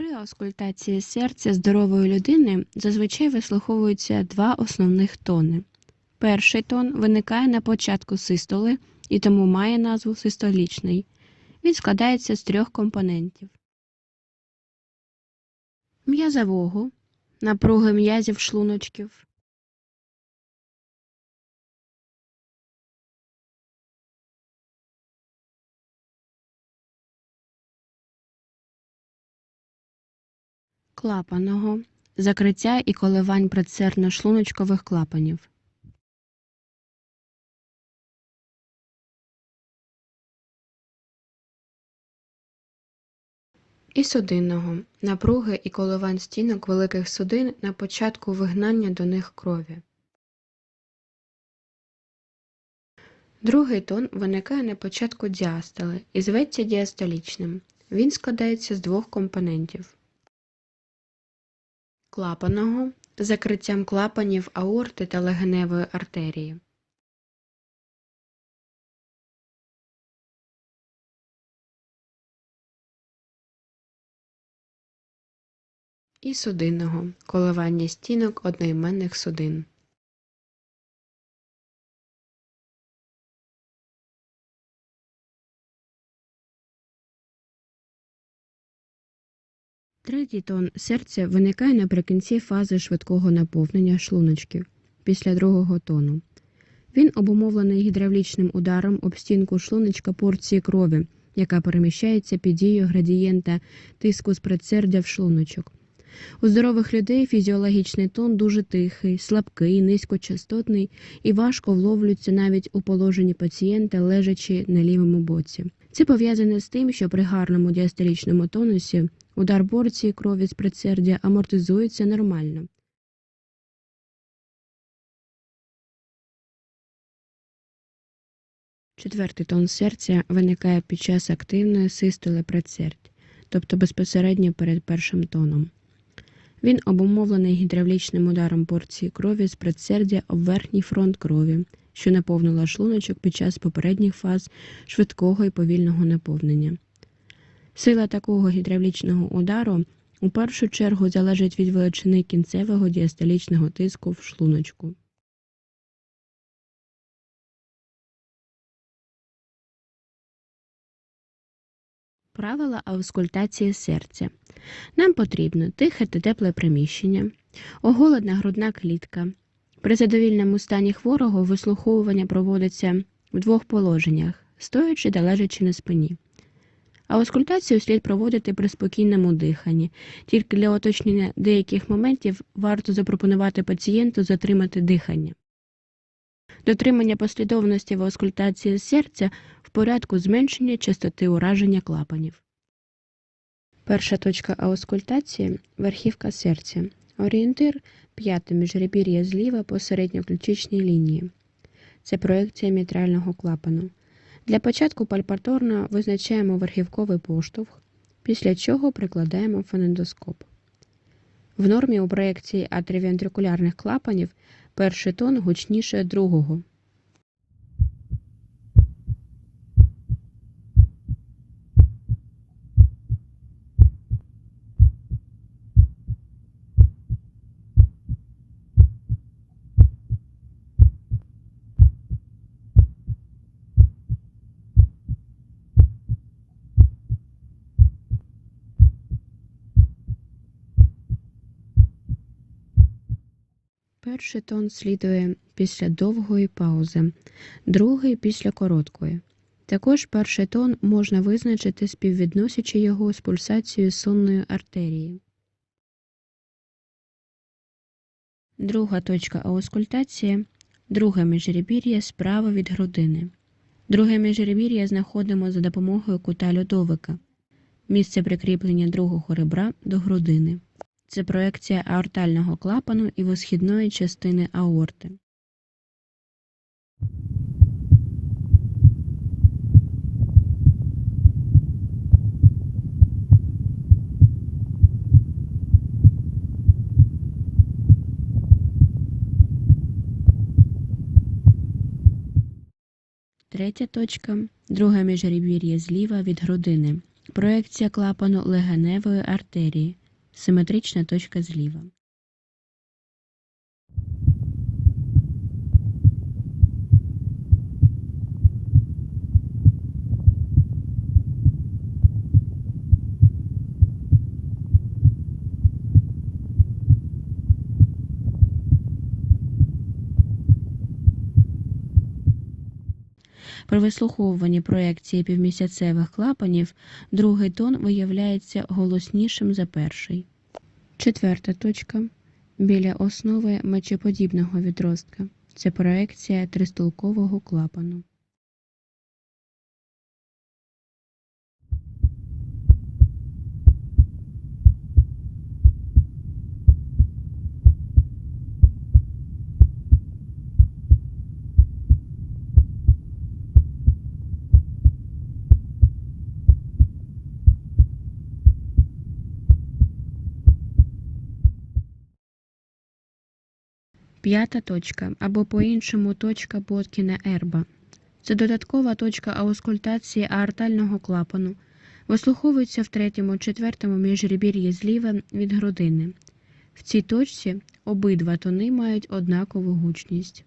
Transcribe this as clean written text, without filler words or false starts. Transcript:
При аускультації серця здорової людини зазвичай вислуховуються два основних тони. Перший тон виникає на початку систоли і тому має назву систолічний. Він складається з трьох компонентів: м'язового, напруги м'язів шлуночків, клапаного, закриття і коливань предсердно-шлуночкових клапанів. І судинного, напруги і коливань стінок великих судин на початку вигнання до них крові. Другий тон виникає на початку діастоли і зветься діастолічним. Він складається з двох компонентів: клапаного, з закриттям клапанів аорти та легеневої артерії, і судинного, коливання стінок одноіменних судин. Третій тон серця виникає наприкінці фази швидкого наповнення шлуночків, після другого тону. Він обумовлений гідравлічним ударом об стінку шлуночка порції крові, яка переміщається під дією градієнта тиску з предсердя в шлуночок. У здорових людей фізіологічний тон дуже тихий, слабкий, низькочастотний і важко вловлюється навіть у положенні пацієнта, лежачи на лівому боці. Це пов'язане з тим, що при гарному діастолічному тонусі удар порції крові з предсердя амортизується нормально. Четвертий тон серця виникає під час активної систоли предсердь, тобто безпосередньо перед першим тоном. Він обумовлений гідравлічним ударом порції крові з предсердя об верхній фронт крові, що наповнила шлуночок під час попередніх фаз швидкого і повільного наповнення. Сила такого гідравлічного удару у першу чергу залежить від величини кінцевого діастолічного тиску в шлуночку. Правила аускультації серця. Нам потрібно тихе та тепле приміщення, оголена грудна клітка. При задовільному стані хворого вислуховування проводиться в двох положеннях – стоячи та лежачи на спині. Аускультацію слід проводити при спокійному диханні. Тільки для уточнення деяких моментів варто запропонувати пацієнту затримати дихання. Дотримання послідовності в аускультації серця в порядку зменшення частоти ураження клапанів. Перша точка аускультації – верхівка серця. Орієнтир – п'яте міжребір'я зліва по середньоключичній лінії. Це проекція мітрального клапану. Для початку пальпаторно визначаємо верхівковий поштовх, після чого прикладаємо фонендоскоп. В нормі у проекції атріовентрикулярних клапанів перший тон гучніше другого. Перший тон слідує після довгої паузи, другий – після короткої. Також перший тон можна визначити, співвідносячи його з пульсацією сонної артерії. Друга точка аускультації – друге міжребір'я справа від грудини. Друге міжребір'я знаходимо за допомогою кута льодовика. Місце прикріплення другого ребра до грудини. Це проекція аортального клапану і висхідної частини аорти. Третя точка – друге міжребір'я зліва від грудини. Проекція клапану легеневої артерії. Симетрична точка зліва. При вислуховуванні проекції півмісяцевих клапанів другий тон виявляється голоснішим за перший. Четверта точка. Біля основи мечеподібного відростка. Це проекція тристулкового клапану. П'ята точка, або по-іншому точка Боткіна-Ерба. Це додаткова точка аускультації аортального клапану. Вислуховується в третьому-четвертому міжребір'ї зліва від грудини. В цій точці обидва тони мають однакову гучність.